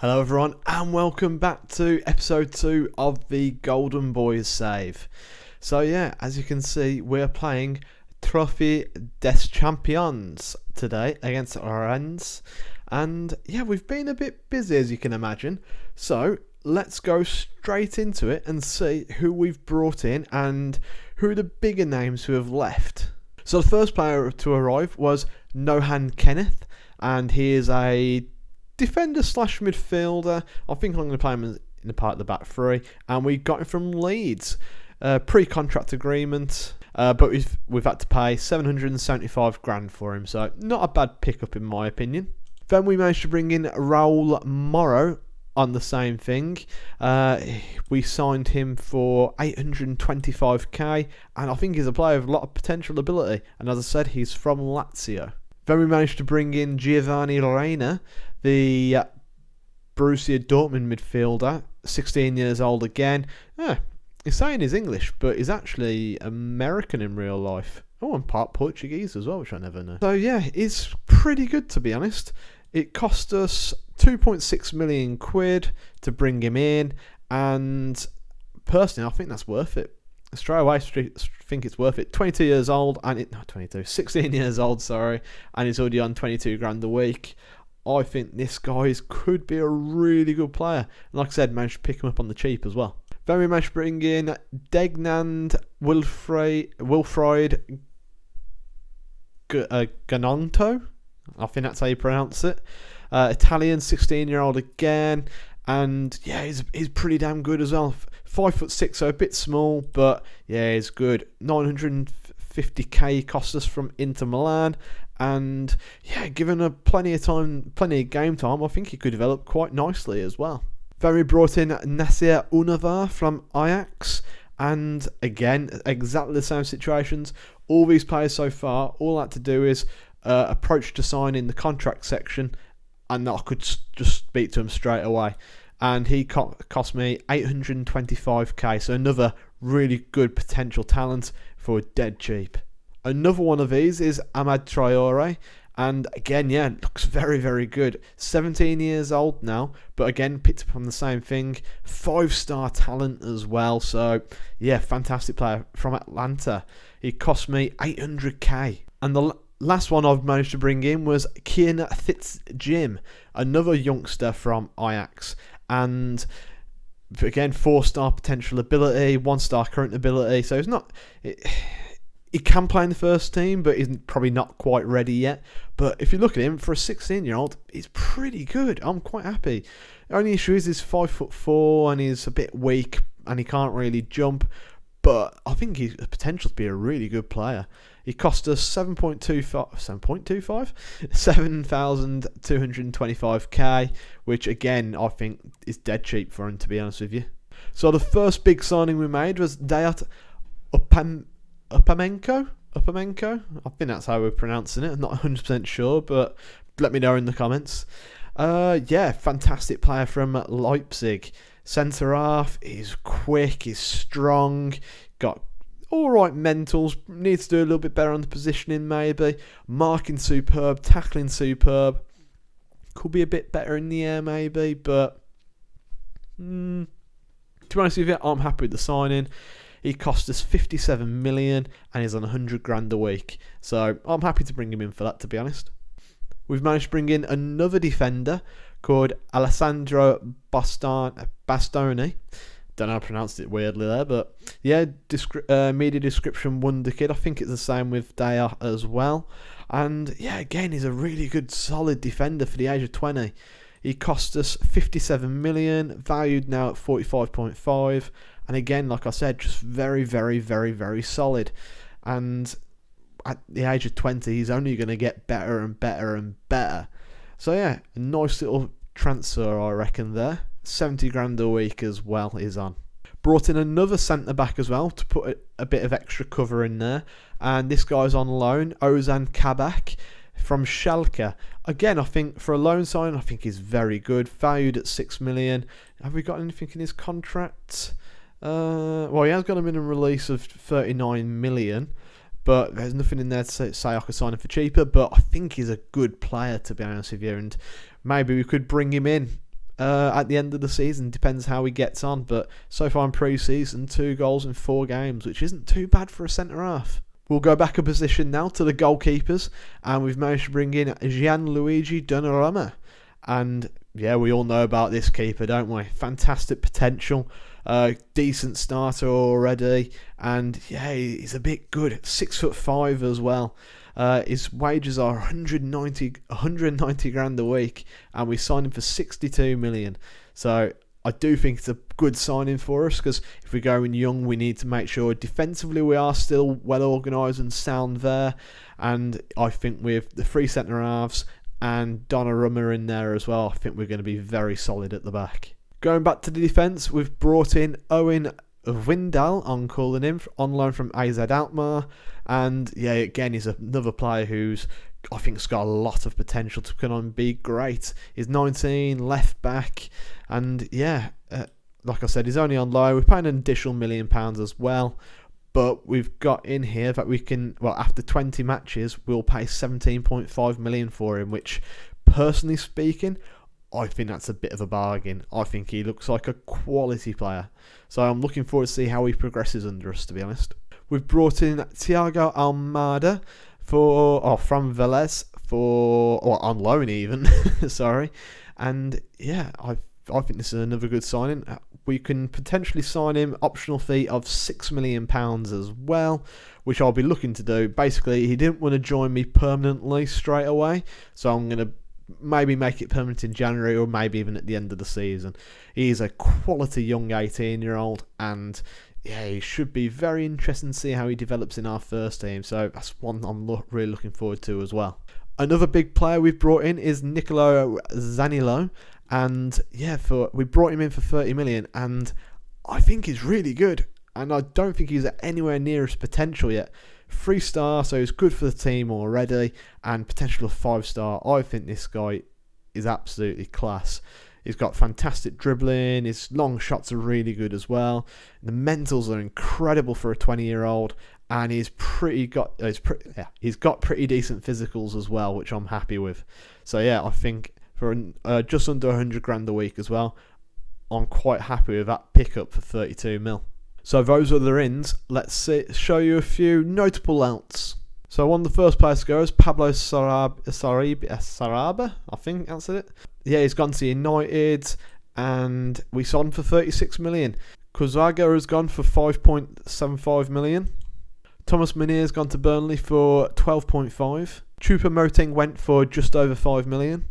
Hello everyone and welcome back to episode 2 of the Golden Boys save. So yeah, as you can see, we're playing Trophee des Champions today against Rennes. And yeah, we've been a bit busy as you can imagine. So let's go straight into it and see who we've brought in and who are the bigger names who have left. So the first player to arrive was Nohan Kenneth, and he is a defender slash midfielder. I think I'm going to play him in the part of the back three, and we got him from Leeds. Pre-contract agreement, but we've had to pay 775 grand for him, so not a bad pickup in my opinion. Then we managed to bring in Raul Morrow on the same thing. We signed him for 825k, and I think he's a player with a lot of potential ability, and as I said, he's from Lazio. Then we managed to bring in Giovanni Reina, the Borussia Dortmund midfielder, 16 years old again. He's saying he's English, but he's actually American in real life. Oh, and part Portuguese as well, which I never knew. So yeah, he's pretty good to be honest. It cost us 2.6 million quid to bring him in, and personally I think that's worth it. Straight away, I think it's worth it. 22 years old, and 16 years old, sorry, and he's already on 22 grand a week. I think this guy could be a really good player. And like I said, managed to pick him up on the cheap as well. Then we managed to bring in Degnand Wilfried Ganonto. I think that's how you pronounce it. Italian, 16-year-old again. And yeah, he's pretty damn good as well. 5'6", so a bit small, but yeah, he's good. 950k cost us from Inter Milan, and yeah, given a plenty of game time, I think he could develop quite nicely as well. Then we brought in Nasser Unavar from Ajax, and again, exactly the same situations. All these players so far, all I had to do is approach to sign in the contract section, and I could just speak to him straight away. And he cost me 825k, so another really good potential talent for dead cheap. Another one of these is Ahmad Traore, and again, yeah, looks very, very good. 17 years old now, but again, picked up on the same thing. 5-star talent as well, so yeah, fantastic player from Atlanta. He cost me 800k. And the last one I've managed to bring in was Kian Fitzjim, another youngster from Ajax. And again, 4-star potential ability, 1-star current ability. So it's not... He can play in the first team, but he's probably not quite ready yet. But if you look at him, for a 16-year-old, he's pretty good. I'm quite happy. The only issue is he's 5'4", and he's a bit weak, and he can't really jump. But I think he's the potential to be a really good player. He cost us 7,225k, which again, I think is dead cheap for him, to be honest with you. So the first big signing we made was Dayat Upamenko. I think that's how we're pronouncing it. I'm not 100% sure, but let me know in the comments. Yeah, fantastic player from Leipzig. Centre half, he's quick, he's strong, got alright mentals, needs to do a little bit better on the positioning maybe. Marking superb, tackling superb. Could be a bit better in the air maybe, but to be honest with you, I'm happy with the signing. He cost us 57 million and he's on 100 grand a week. So I'm happy to bring him in for that, to be honest. We've managed to bring in another defender called Alessandro Bastoni. Don't know how I pronounced it weirdly there, but yeah, media description wonder kid. I think it's the same with Daya as well. And yeah, again, he's a really good, solid defender for the age of 20. He cost us 57 million, valued now at 45.5. And again, like I said, just very, very, very, very solid. And at the age of 20, he's only going to get better and better and better. So yeah, a nice little transfer, I reckon, there. 70 grand a week as well is on. Brought in another centre-back as well to put a bit of extra cover in there. And this guy's on loan, Ozan Kabak from Schalke. Again, I think for a loan sign, I think he's very good. Valued at 6 million. Have we got anything in his contract? Well, he has got a minimum release of 39 million. But there's nothing in there to say I could sign him for cheaper. But I think he's a good player, to be honest with you. And maybe we could bring him in at the end of the season. Depends how he gets on, but so far in pre-season, 2 goals in 4 games, which isn't too bad for a centre-half. We'll go back a position now to the goalkeepers, and we've managed to bring in Gianluigi Donnarumma. And yeah, we all know about this keeper, don't we? Fantastic potential, decent starter already, and yeah, he's a bit good. 6'5" as well. His wages are 190 grand a week, and we signed him for 62 million. So I do think it's a good signing for us, because if we're going young, we need to make sure defensively we are still well organised and sound there. And I think with the 3 centre halves and Donnarumma in there as well, I think we're going to be very solid at the back. Going back to the defence, we've brought in Owen Windal, I'm calling him, on loan from AZ Alkmaar. And yeah, again, he's another player who's, I think, has got a lot of potential to come on and be great. He's 19, left back, and yeah, like I said, he's only on loan. We're paying an additional £1 million as well, but we've got in here that we can, well, after 20 matches, we'll pay 17.5 million for him, which, personally speaking, I think that's a bit of a bargain. I think he looks like a quality player, so I'm looking forward to see how he progresses under us, to be honest. We've brought in Thiago Almada from Velez on loan even, sorry. And yeah, I think this is another good signing. We can potentially sign him, optional fee of £6 million as well, which I'll be looking to do. Basically, he didn't want to join me permanently straight away, so I'm going to maybe make it permanent in January, or maybe even at the end of the season. He's a quality young 18-year-old, and yeah, he should be very interesting to see how he develops in our first team. So that's one I'm really looking forward to as well. Another big player we've brought in is Nicolo Zanillo, and yeah, we brought him in for 30 million, and I think he's really good, and I don't think he's at anywhere near his potential yet. 3-star, so he's good for the team already, and potential of 5-star. I think this guy is absolutely class. He's got fantastic dribbling, his long shots are really good as well. The mentals are incredible for a 20-year-old, and he's got pretty decent physicals as well, which I'm happy with. So yeah, I think for just under 100 grand a week as well, I'm quite happy with that pickup for 32 mil. So those are the ins. Let's show you a few notable outs. So one of the first players to go is Pablo Sarabia, I think that's it. Yeah, he's gone to United, and we sold him for 36 million. Kuzaga has gone for 5.75 million. Thomas Munir's gone to Burnley for 12.5. Choupo-Moting went for just over 5 million.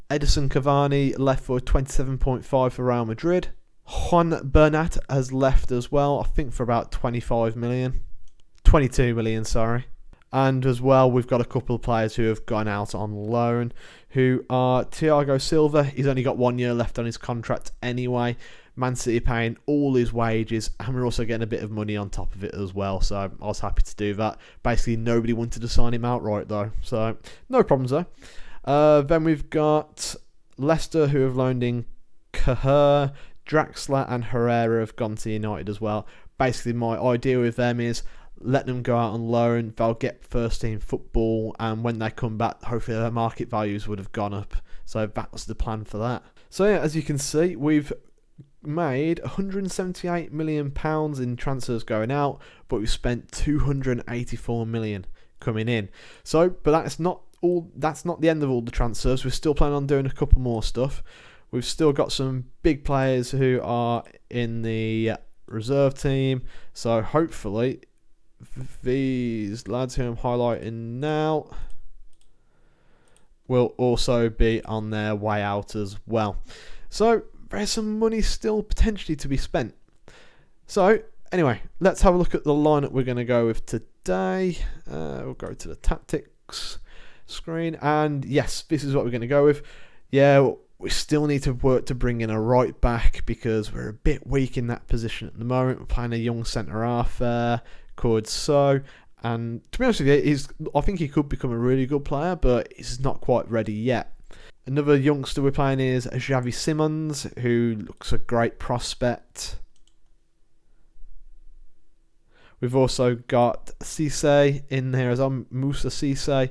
Edison Cavani left for 27.5 for Real Madrid. Juan Bernat has left as well, I think for about 22 million, sorry. And as well, we've got a couple of players who have gone out on loan, who are Thiago Silva. He's only got 1 year left on his contract anyway. Man City paying all his wages, and we're also getting a bit of money on top of it as well, so I was happy to do that. Basically, nobody wanted to sign him outright though, so no problems though. Then we've got Leicester, who have loaned in Cahir, Draxler and Herrera have gone to United as well. Basically, my idea with them is let them go out on loan. They'll get first team football, and when they come back, hopefully their market values would have gone up. So that was the plan for that. So yeah, as you can see, we've made £178 million in transfers going out, but we've spent £284 million coming in. So, but that's not the end of all the transfers. We're still planning on doing a couple more stuff. We've still got some big players who are in the reserve team, so hopefully these lads who I'm highlighting now will also be on their way out as well. So there's some money still potentially to be spent. So anyway, let's have a look at the lineup we're going to go with today. We'll go to the tactics screen, and yes, this is what we're going to go with. Yeah, we still need to work to bring in a right back, because we're a bit weak in that position at the moment. We're playing a young centre half there called and to be honest with you, I think he could become a really good player, but he's not quite ready yet. Another youngster we're playing is Xavi Simons, who looks a great prospect. We've also got Cisse in there as well, Moussa Cisse.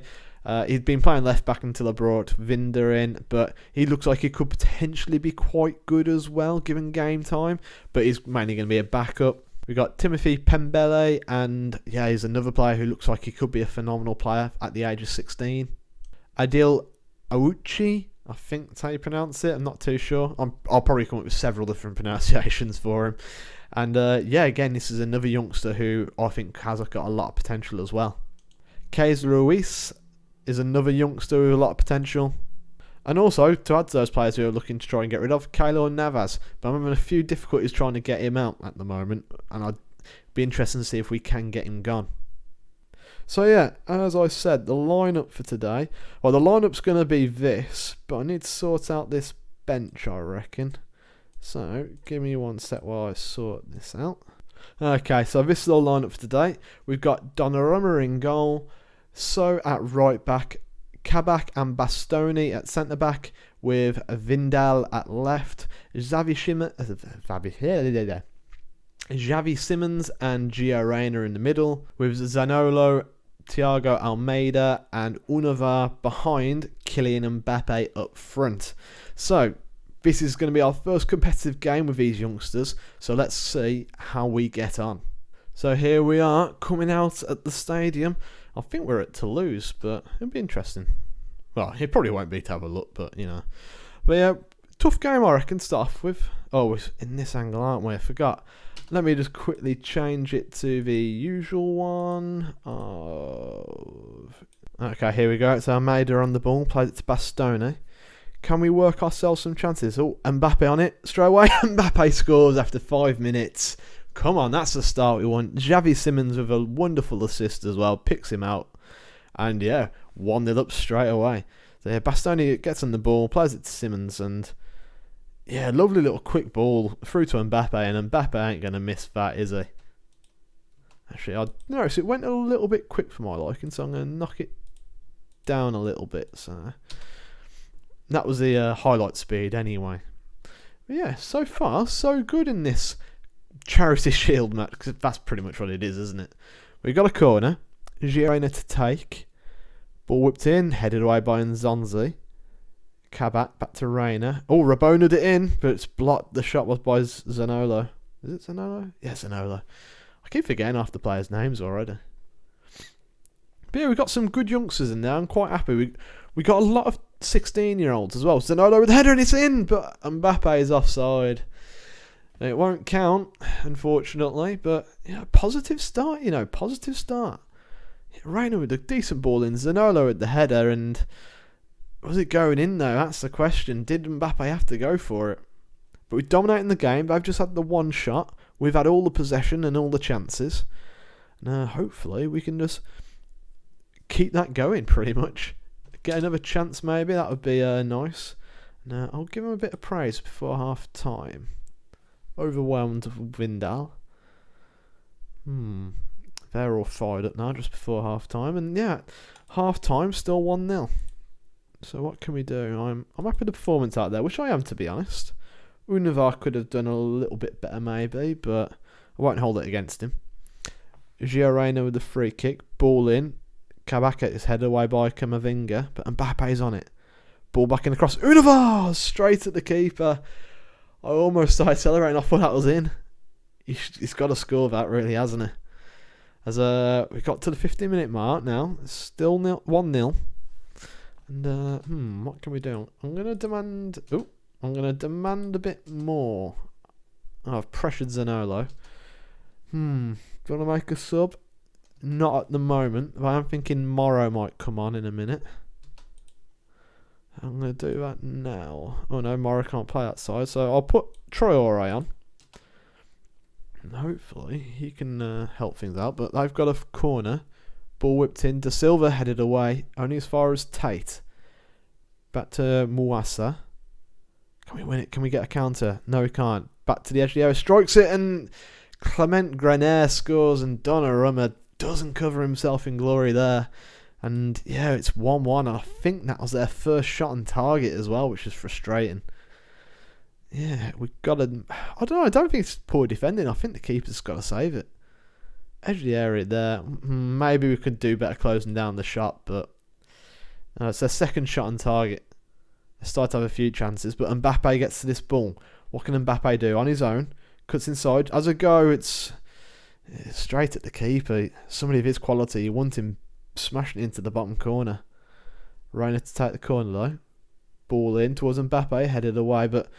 He'd been playing left back until I brought Vinder in, but he looks like he could potentially be quite good as well, given game time. But he's mainly going to be a backup. We got Timothy Pembele, and yeah, he's another player who looks like he could be a phenomenal player at the age of 16. Adil Auchi, I think that's how you pronounce it. I'm not too sure. I'll probably come up with several different pronunciations for him. And yeah, again, this is another youngster who I think has got a lot of potential as well. Kais Ruiz is another youngster with a lot of potential. And also, to add to those players who are looking to try and get rid of, Keylor Navas. But I'm having a few difficulties trying to get him out at the moment. And I'd be interested to see if we can get him gone. So yeah, as I said, the lineup for today. Well, the lineup's going to be this. But I need to sort out this bench, I reckon. So, give me one sec while I sort this out. Okay, so this is the lineup for today. We've got Donnarumma in goal. So at right back. Kabak and Bastoni at centre back, with Vindal at left, Xavi Simons and Gio Reyna in the middle, with Zaniolo, Thiago Almeida and Unava behind Kylian Mbappe up front. So this is going to be our first competitive game with these youngsters, so let's see how we get on. So here we are, coming out at the stadium. I think we're at Toulouse, but it'll be interesting. Well, it probably won't be to have a look, but, you know. But yeah, tough game, I reckon, to start off with. Oh, we're in this angle, aren't we? I forgot. Let me just quickly change it to the usual one. Okay, here we go. It's Almeida on the ball, plays it to Bastoni. Can we work ourselves some chances? Oh, Mbappe on it straight away. Mbappe scores after 5 minutes. Come on, that's the start we want. Xavi Simons with a wonderful assist as well. Picks him out. And yeah, 1-0 up straight away. So yeah, Bastoni gets on the ball, plays it to Simons, and yeah, lovely little quick ball through to Mbappe, and Mbappe ain't going to miss that, is he? Actually, I noticed it went a little bit quick for my liking, so I'm going to knock it down a little bit. So that was the highlight speed anyway. But yeah, so far, so good in this Charity Shield match, because that's pretty much what it is, isn't it? We got a corner, Girona to take, ball whipped in, headed away by Nzonzi. Kabak back to Reyna. Oh, Rabona'd it in, but it's blocked. The shot was by Zaniolo. Is it Zaniolo? Yeah, Zaniolo. I keep forgetting half the players' names already. But yeah, we've got some good youngsters in there. I'm quite happy. We got a lot of 16-year-olds as well. Zaniolo with the header and it's in, but Mbappe is offside. It won't count, unfortunately, but yeah, positive start, you know, positive start. Reyna with a decent ball in, Zaniolo with the header, and was it going in though? That's the question. Did Mbappe have to go for it? But we're dominating the game. They've just had the one shot. We've had all the possession and all the chances. Now, hopefully, we can just keep that going, pretty much. Get another chance, maybe. That would be nice. Now, I'll give him a bit of praise before half time. Overwhelmed Vindal. They're all fired up now just before half time, and yeah, half time still 1-0. So what can we do? I'm happy with the performance out there, which I am, to be honest. Unava could have done a little bit better maybe, but I won't hold it against him. Gio Reyna with the free kick, ball in. Kabak is headed away by Camavinga, but Mbappe's on it. Ball back in the cross. Unava straight at the keeper. I almost started celebrating. I thought that was in. He's got to score that, really, hasn't he? As we got to the 15-minute mark now. It's still 1-0. And what can we do? I'm gonna demand a bit more. Oh, I've pressured Zaniolo. Do you want to make a sub? Not at the moment, but I'm thinking Morrow might come on in a minute. I'm going to do that now. Oh no, Morrow can't play that side, so I'll put Traore on. And hopefully he can help things out, but they've got a corner. Ball whipped in. De Silva headed away, only as far as Tate. Back to Mouassa. Can we win it? Can we get a counter? No, we can't. Back to the edge of the area. Strikes it, and Clement Grenier scores, and Donnarumma doesn't cover himself in glory there. And yeah, it's 1-1. I think that was their first shot on target as well, which is frustrating. Yeah, we've got to... I don't know. I don't think it's poor defending. I think the keeper's got to save it. Edge of the area there. Maybe we could do better closing down the shot, but It's their second shot on target. They start to have a few chances, but Mbappe gets to this ball. What can Mbappe do on his own? Cuts inside. As a go, it's straight at the keeper. Somebody of his quality, you want him smashing into the bottom corner. Reina to take the corner though. Ball in towards Mbappe, headed away, but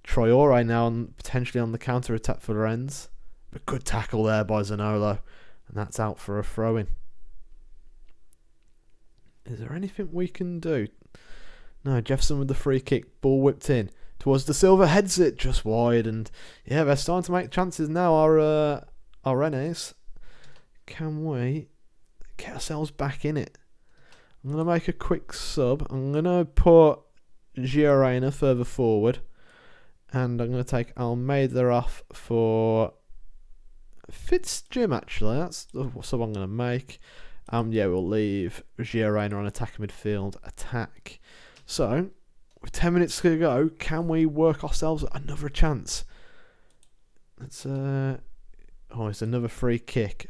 Traore now potentially on the counter attack for Rennes. But good tackle there by Zaniolo, and that's out for a throw-in. Is there anything we can do? No, Jefferson with the free kick, ball whipped in towards the Silva, heads it just wide, and yeah, they're starting to make chances now. Our Rennes, can we get ourselves back in it? I'm gonna make a quick sub. I'm gonna put Giorena further forward, and I'm gonna take Almeida off for Fitzjim. Actually, that's the sub I'm gonna make. Yeah, we'll leave Giorena on attack midfield attack. So, with 10 minutes to go, can we work ourselves another chance? It's it's another free kick.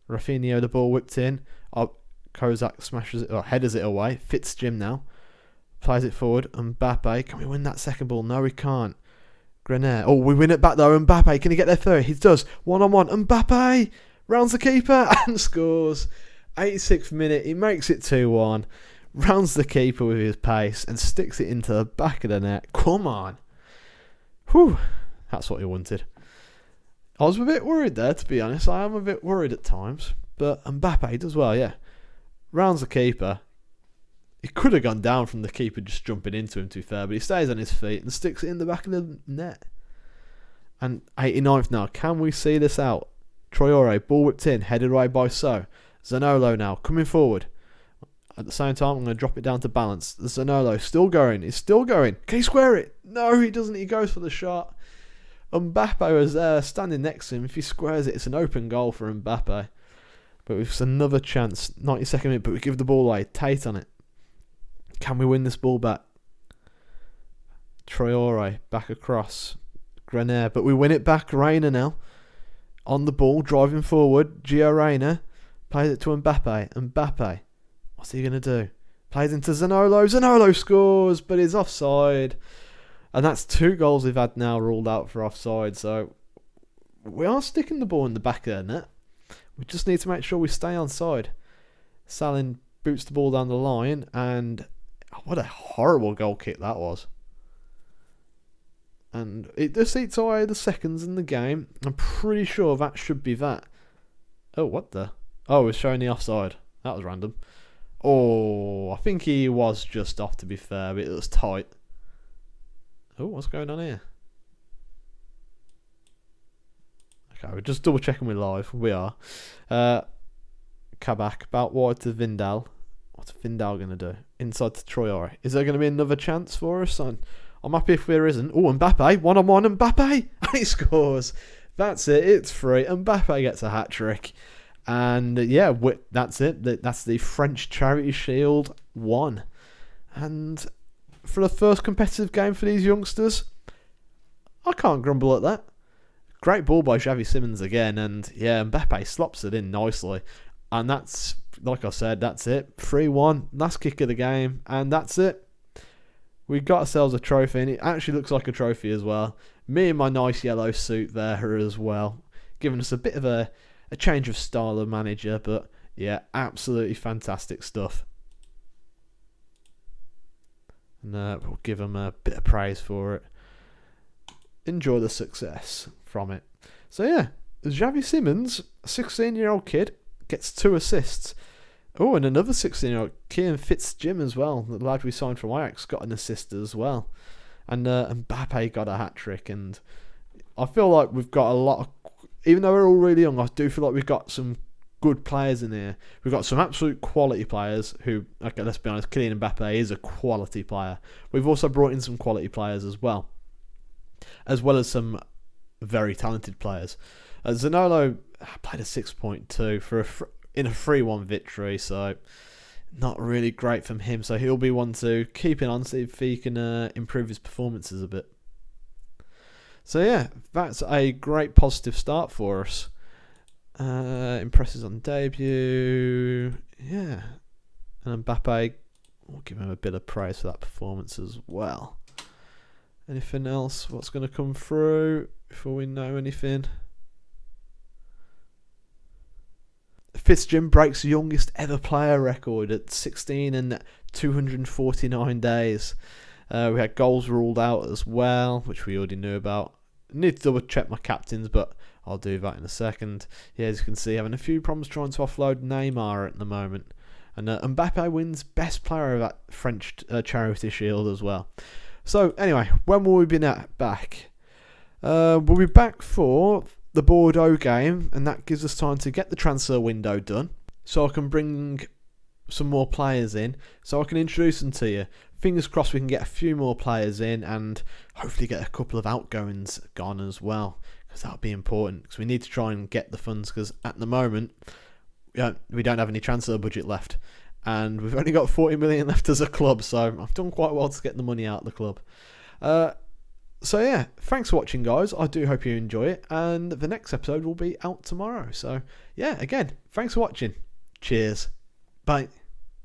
Rafinha, the ball whipped in. Kozak smashes it, or headers it away. Fitzjim now plays it forward. Mbappe, can we win that second ball? No, we can't. Grenier. Oh, we win it back though. Mbappe, can he get there third? He does. 1-on-1. Mbappe rounds the keeper and scores. 86th minute, he makes it 2-1. Rounds the keeper with his pace and sticks it into the back of the net. Come on. Whew. That's what he wanted. I was a bit worried there, to be honest. I am a bit worried at times. But Mbappe does well, yeah. Rounds the keeper. He could have gone down from the keeper just jumping into him, to be fair, but he stays on his feet and sticks it in the back of the net. And 89th now. Can we see this out? Traore, ball whipped in, headed away by So. Zaniolo now, coming forward. At the same time, I'm going to drop it down to balance. Zaniolo, still going. He's still going. Can he square it? No, he doesn't. He goes for the shot. Mbappe was there, standing next to him. If he squares it, it's an open goal for Mbappe. But it's another chance. 92nd minute, but we give the ball away. Tate on it. Can we win this ball back? Traore, back across. Grenier, but we win it back. Reina now. On the ball, driving forward. Gio Reina plays it to Mbappe. Mbappe. What's he going to do? Plays into Zaniolo. Zaniolo scores, but he's offside. And that's 2 goals we've had now ruled out for offside. So we are sticking the ball in the back of the net. We just need to make sure we stay onside. Salin boots the ball down the line. And what a horrible goal kick that was. And it just eats away the seconds in the game. I'm pretty sure that should be that. Oh, what the? Oh, it's showing the offside. That was random. Oh, I think he was just off, to be fair, but it was tight. Oh, what's going on here? Okay, we're just double checking we're live. We are. Kabak, about wide to Vindal. What's Vindal going to do? Inside to Traore. Is there going to be another chance for us? I'm happy if there isn't. Oh, Mbappe. 1-on-1. Mbappe. And he scores. That's it. It's free. Mbappe gets a hat-trick. And yeah, that's it. That's the French Charity Shield 1. And for the first competitive game for these youngsters, I can't grumble at that. Great ball by Xavi Simons again. And yeah, Mbappe slops it in nicely. And that's, like I said, that's it. 3-1. Last kick of the game. And that's it. We got ourselves a trophy. And it actually looks like a trophy as well. Me in my nice yellow suit there as well. Giving us a bit of a change of style of manager, but yeah, absolutely fantastic stuff. And we'll give him a bit of praise for it. Enjoy the success from it. So yeah, Xavi Simons, a 16-year-old kid, gets 2 assists. Oh, and another 16-year-old, Kieran Fitzjim as well, the lad we signed from Ajax, got an assist as well. And Mbappe got a hat-trick, and I feel like we've got a lot of, even though we're all really young, I do feel like we've got some good players in here. We've got some absolute quality players who, okay, let's be honest, Kylian Mbappe is a quality player. We've also brought in some quality players as well as some very talented players. Zaniolo played a 6.2 in a 3-1 victory, so not really great from him. So he'll be one to keep in on, see if he can improve his performances a bit. So yeah, that's a great positive start for us. Impresses on debut. Yeah. And Mbappe we'll give him a bit of praise for that performance as well. Anything else? What's going to come through before we know anything? Fitzjim breaks the youngest ever player record at 16 and 249 days. We had goals ruled out as well, which we already knew about. Need to double check my captains, but I'll do that in a second. Yeah, as you can see, having a few problems trying to offload Neymar at the moment. And Mbappe wins best player of that French Charity Shield as well. So anyway, when will we be back? We'll be back for the Bordeaux game, and that gives us time to get the transfer window done, so I can bring some more players in, so I can introduce them to you. Fingers crossed we can get a few more players in, and hopefully get a couple of outgoings gone as well, because that'll be important, because we need to try and get the funds, because at the moment we don't have any transfer budget left, and we've only got 40 million left as a club, so I've done quite well to get the money out of the club. So yeah, thanks for watching, guys. I do hope you enjoy it, and the next episode will be out tomorrow. So yeah, again, thanks for watching. Cheers. Bye.